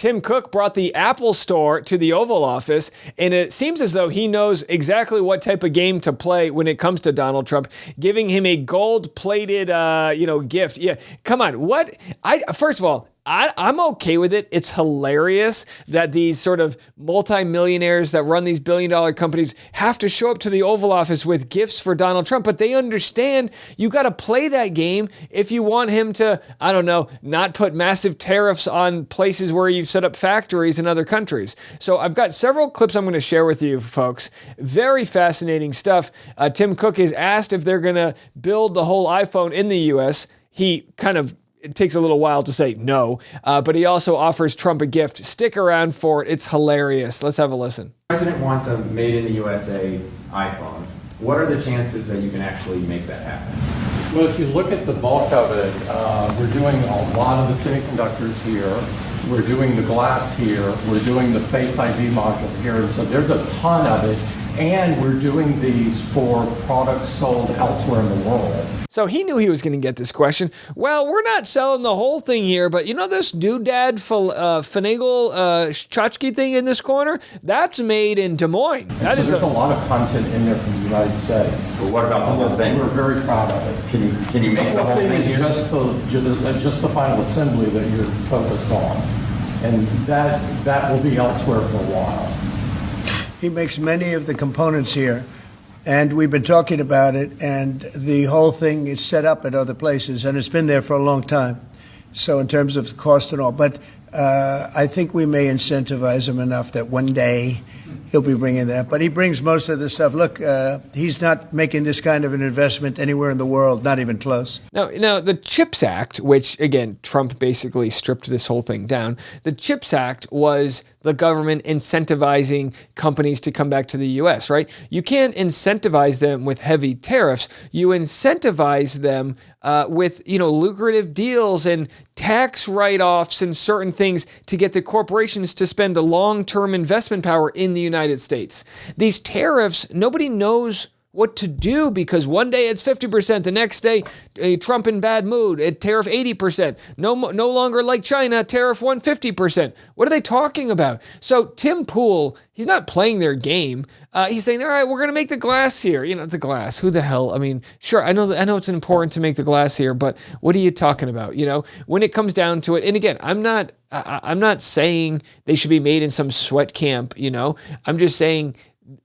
Tim Cook brought the Apple Store to the Oval Office, and it seems as though he knows exactly what type of game to play when it comes to Donald Trump, giving him a gold-plated, gift. Yeah, come on. First of all, I'm okay with it. It's hilarious that these sort of multimillionaires that run these billion-dollar companies have to show up to the Oval Office with gifts for Donald Trump, but they understand you got to play that game if you want him to, I don't know, not put massive tariffs on places where you've set up factories in other countries. So I've got several clips I'm going to share with you, folks. Very fascinating stuff. Tim Cook is asked if they're going to build the whole iPhone in the U.S. It takes a little while to say no, but he also offers Trump a gift. Stick around for it. It's hilarious. Let's have a listen. The president wants a made in the USA iPhone. What are the chances that you can actually make that happen? Well, if you look at the bulk of it, we're doing a lot of the semiconductors here. We're doing the glass here. We're doing the Face ID module here. And so there's a ton of it. And we're doing these for products sold elsewhere in the world. So he knew he was going to get this question. Well, we're not selling the whole thing here, but you know this doodad finagle tchotchke thing in this corner? That's made in Des Moines. There's a lot of content in there from the United States. But what about the whole thing? We're very proud of it. Can you make the whole thing here? Just the final assembly that you're focused on. And that will be elsewhere for a while. He makes many of the components here, and we've been talking about it, and the whole thing is set up at other places, and it's been there for a long time. So in terms of cost and all, but I think we may incentivize him enough that one day he'll be bringing that. But he brings most of the stuff. Look, he's not making this kind of an investment anywhere in the world, not even close. Now, the CHIPS Act, which, again, Trump basically stripped this whole thing down. The CHIPS Act was the government incentivizing companies to come back to the U.S., right? You can't incentivize them with heavy tariffs. You incentivize them with, lucrative deals and tax write-offs and certain things to get the corporations to spend a long-term investment power in the United States. These tariffs, nobody knows what to do because one day it's 50%, the next day Trump in bad mood, tariff 80%, no longer like China, tariff 150%. What are they talking about? So Tim Pool, he's not playing their game. He's saying, all right, we're going to make the glass here. The glass, who the hell? I mean, sure, I know it's important to make the glass here, but what are you talking about? When it comes down to it, and again, I'm not saying they should be made in some sweat camp, I'm just saying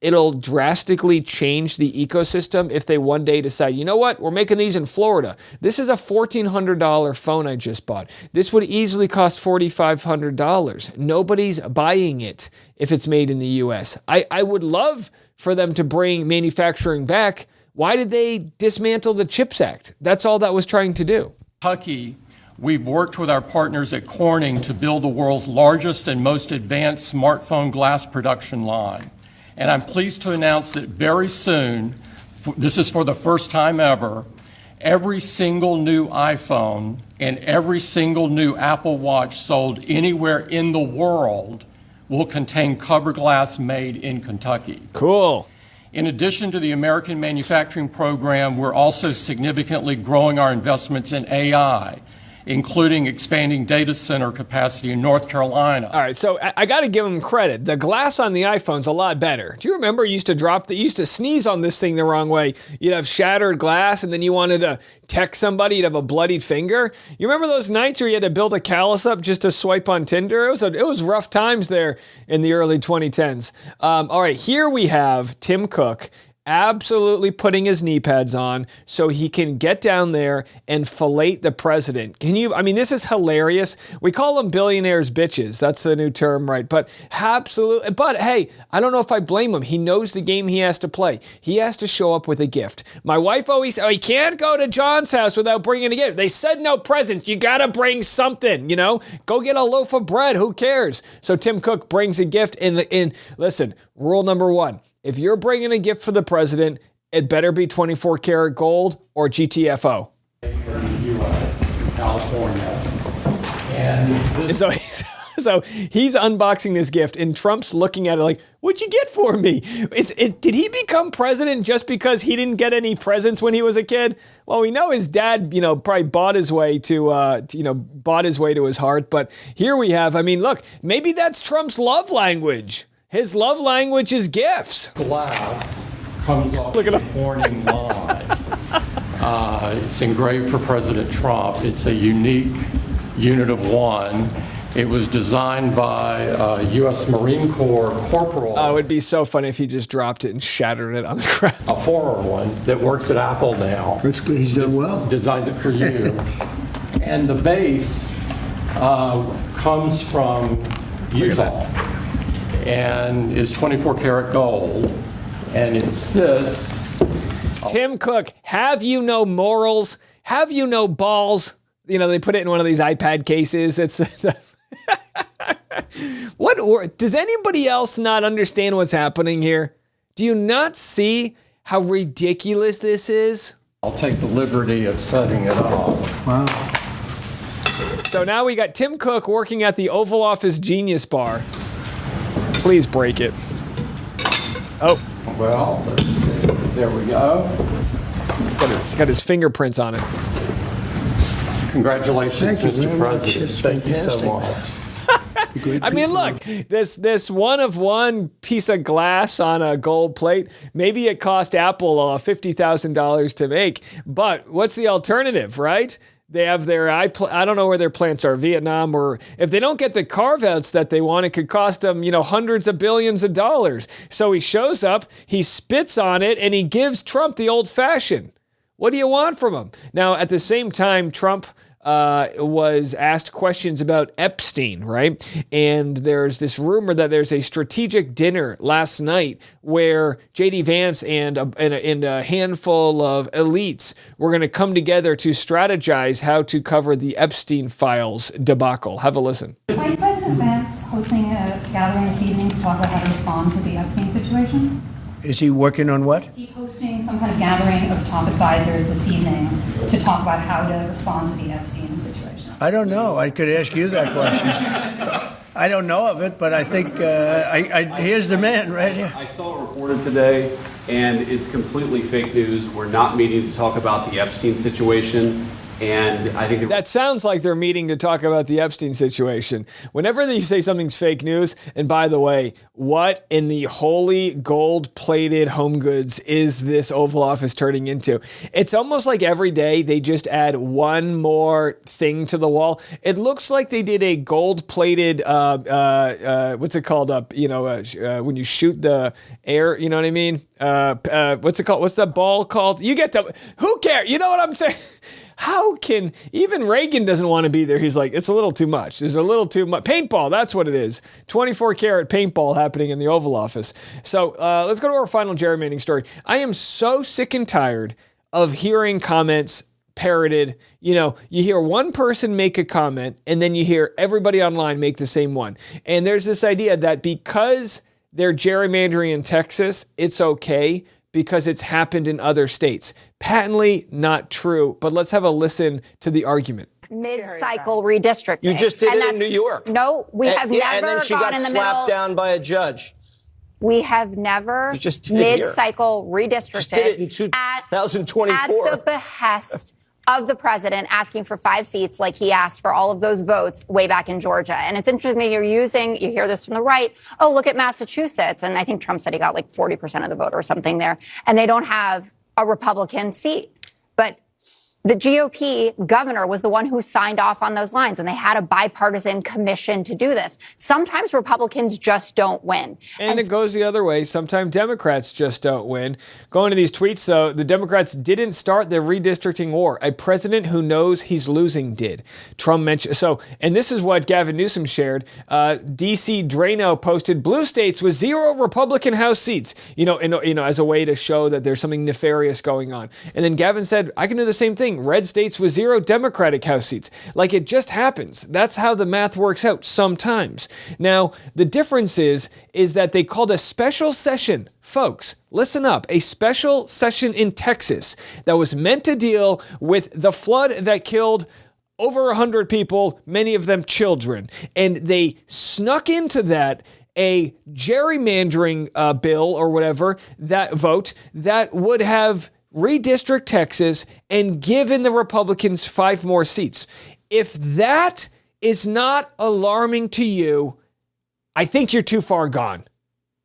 it'll drastically change the ecosystem if they one day decide, you know what, we're making these in Florida. This is a $1,400 phone I just bought. This would easily cost $4,500. Nobody's buying it if it's made in the U.S. I would love for them to bring manufacturing back. Why did they dismantle the CHIPS Act? That's all that was trying to do. Kentucky, we've worked with our partners at Corning to build the world's largest and most advanced smartphone glass production line. And I'm pleased to announce that very soon, this is for the first time ever, every single new iPhone and every single new Apple Watch sold anywhere in the world will contain cover glass made in Kentucky. Cool. In addition to the American manufacturing program, we're also significantly growing our investments in AI, including expanding data center capacity in North Carolina. All right, so I got to give them credit. The glass on the iPhone's a lot better. Do you remember you used to sneeze on this thing the wrong way? You'd have shattered glass, and then you wanted to text somebody, you'd have a bloodied finger. You remember those nights where you had to build a callus up just to swipe on Tinder? It was rough times there in the early 2010s. All right, here we have Tim Cook absolutely putting his knee pads on so he can get down there and fillet the president. This is hilarious. We call them billionaires bitches. That's the new term, right? But absolutely. But hey, I don't know if I blame him. He knows the game he has to play. He has to show up with a gift. My wife always said, he can't go to John's house without bringing a gift. They said no presents. You got to bring something, Go get a loaf of bread. Who cares? So Tim Cook brings a gift. And listen, rule number one. If you're bringing a gift for the president, it better be 24 karat gold or GTFO. In the U.S., California, and this... So he's unboxing this gift, and Trump's looking at it like, "What'd you get for me? Did he become president just because he didn't get any presents when he was a kid?" Well, we know his dad, probably bought his way to his heart. But here we have, look, maybe that's Trump's love language. His love language is gifts. Glass comes off Look at the him. Corning line. It's engraved for President Trump. It's a unique unit of one. It was designed by a U.S. Marine Corps corporal. Oh, it'd be so funny if he just dropped it and shattered it on the ground. A former one that works at Apple now. That's good. He's done well. Designed it for you. And the base comes from Utah and is 24 karat gold. And it sits. Tim Cook, have you no morals? Have you no balls? They put it in one of these iPad cases. It's does anybody else not understand what's happening here? Do you not see how ridiculous this is? I'll take the liberty of setting it up. Wow. So now we got Tim Cook working at the Oval Office Genius Bar. Please break it. Oh. Well, let's see. There we go. Got his fingerprints on it. Congratulations, Thank you Mr. very much. President. It's Thank you so fantastic. much. Look, this one of one piece of glass on a gold plate, maybe it cost Apple $50,000 to make, but what's the alternative, right? They have their, I don't know where their plants are, Vietnam, or if they don't get the carve-outs that they want, it could cost them, hundreds of billions of dollars. So he shows up, he spits on it, and he gives Trump the old-fashioned. What do you want from him? Now, at the same time, Trump was asked questions about Epstein, right? And there's this rumor that there's a strategic dinner last night where J.D. Vance and a handful of elites were going to come together to strategize how to cover the Epstein files debacle. Have a listen. Vice President Vance hosting a gathering this evening to talk about how to respond to the Epstein situation? Is he working on what? Is he hosting some kind of gathering of top advisors this evening to talk about how to respond to the Epstein situation? I don't know. I could ask you that question. I don't know of it, but I think here's the man right here. I saw it reported today, and it's completely fake news. We're not meeting to talk about the Epstein situation. And I think that sounds like they're meeting to talk about the Epstein situation. Whenever they say something's fake news, and by the way, what in the holy gold-plated home goods is this Oval Office turning into? It's almost like every day they just add one more thing to the wall. It looks like they did a gold-plated, what's it called? When you shoot the air, you know what I mean? What's it called? What's that ball called? You get the. Who cares? You know what I'm saying? How can, even Reagan doesn't want to be there. He's like, it's a little too much. There's a little too much. Paintball, that's what it is. 24 karat paintball happening in the Oval Office. So let's go to our final gerrymandering story. I am so sick and tired of hearing comments parroted. You hear one person make a comment and then you hear everybody online make the same one. And there's this idea that because they're gerrymandering in Texas, it's okay because it's happened in other states. Patently not true, but let's have a listen to the argument. Mid-cycle redistricting. You just did it in New York. No, we have never and then she gone got in the slapped middle. down by a judge. We have never You just did it here. mid-cycle redistricted Just did it in 2024. at the behest of the president asking for 5 seats like he asked for all of those votes way back in Georgia. And it's interesting you hear this from the right. Oh, look at Massachusetts. And I think Trump said he got like 40% of the vote or something there. And they don't have a Republican seat. But the GOP governor was the one who signed off on those lines, and they had a bipartisan commission to do this. Sometimes Republicans just don't win. And it goes the other way. Sometimes Democrats just don't win. Going to these tweets, though, the Democrats didn't start the redistricting war. A president who knows he's losing did. Trump mentioned, and this is what Gavin Newsom shared. DC Drano posted blue states with 0 Republican House seats, as a way to show that there's something nefarious going on. And then Gavin said, I can do the same thing. Red states with 0 Democratic House seats. Like, it just happens. That's how the math works out sometimes. Now, the difference is that they called a special session. Folks, listen up. A special session in Texas that was meant to deal with the flood that killed over 100 people, many of them children. And they snuck into that a gerrymandering bill or whatever, that vote, that would have redistrict Texas and given the Republicans 5 more seats. If that is not alarming to you, I think you're too far gone.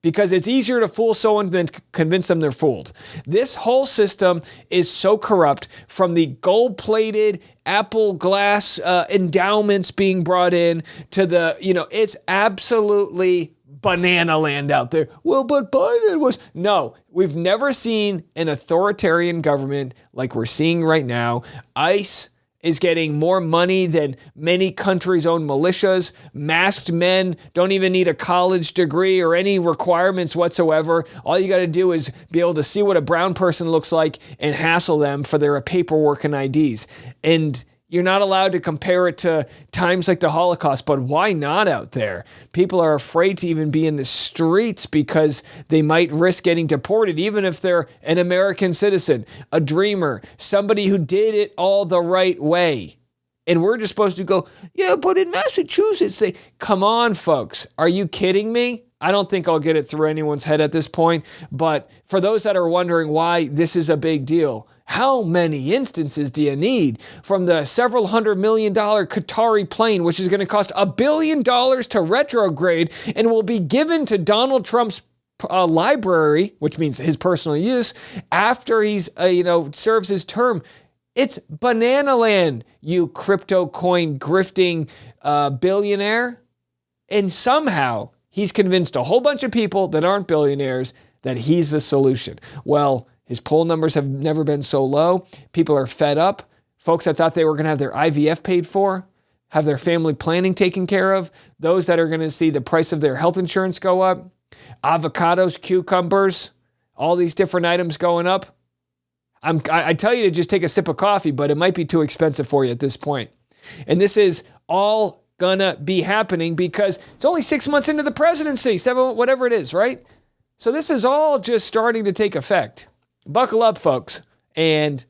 Because it's easier to fool someone than convince them they're fooled. This whole system is so corrupt, from the gold-plated Apple glass endowments being brought in to the, it's absolutely banana land out there. Well, but Biden was... No, we've never seen an authoritarian government like we're seeing right now. ICE is getting more money than many countries' own militias. Masked men don't even need a college degree or any requirements whatsoever. All you got to do is be able to see what a brown person looks like and hassle them for their paperwork and IDs. And you're not allowed to compare it to times like the Holocaust, but why not out there? People are afraid to even be in the streets because they might risk getting deported, even if they're an American citizen, a dreamer, somebody who did it all the right way. And we're just supposed to go, yeah, but in Massachusetts, come on, folks. Are you kidding me? I don't think I'll get it through anyone's head at this point. But for those that are wondering why this is a big deal, how many instances do you need? From the several $100 million Qatari plane, which is going to cost $1 billion to retrograde and will be given to Donald Trump's library, which means his personal use, after he's, serves his term. It's banana land, you crypto coin grifting billionaire. And somehow he's convinced a whole bunch of people that aren't billionaires that he's the solution. Well, his poll numbers have never been so low. People are fed up. Folks that thought they were going to have their IVF paid for, have their family planning taken care of, those that are going to see the price of their health insurance go up, avocados, cucumbers, all these different items going up. I tell you to just take a sip of coffee, but it might be too expensive for you at this point. And this is all gonna be happening because it's only 6 months into the presidency, 7, whatever it is, right? So this is all just starting to take effect. Buckle up, folks, and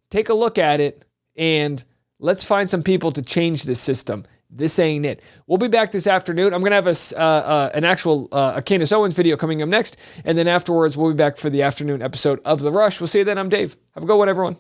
take a look at it, and let's find some people to change this system. This ain't it. We'll be back this afternoon. I'm going to have an actual Candace Owens video coming up next, and then afterwards we'll be back for the afternoon episode of The Rush. We'll see you then. I'm Dave. Have a good one, everyone.